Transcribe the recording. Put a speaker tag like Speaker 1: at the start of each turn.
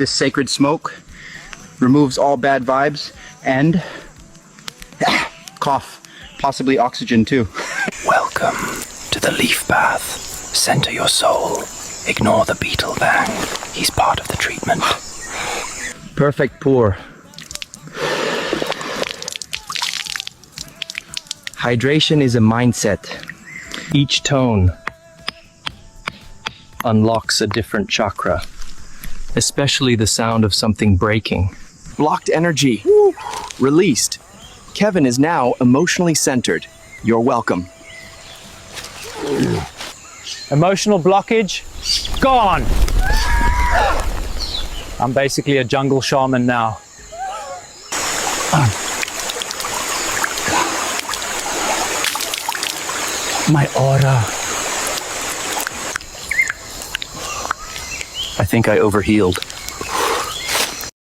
Speaker 1: This sacred smoke removes all bad vibes and cough, possibly oxygen too.
Speaker 2: Welcome to the leaf bath. Center your soul. Ignore the beetle bang. He's part of the treatment.
Speaker 1: Perfect pour. Hydration is a mindset. Each tone unlocks a different chakra, especially the sound of something breaking.
Speaker 3: Blocked energy. Released. Kevin is now emotionally centered. You're welcome.
Speaker 4: Emotional blockage, gone. I'm basically a jungle shaman now.
Speaker 2: My aura. I think I overhealed.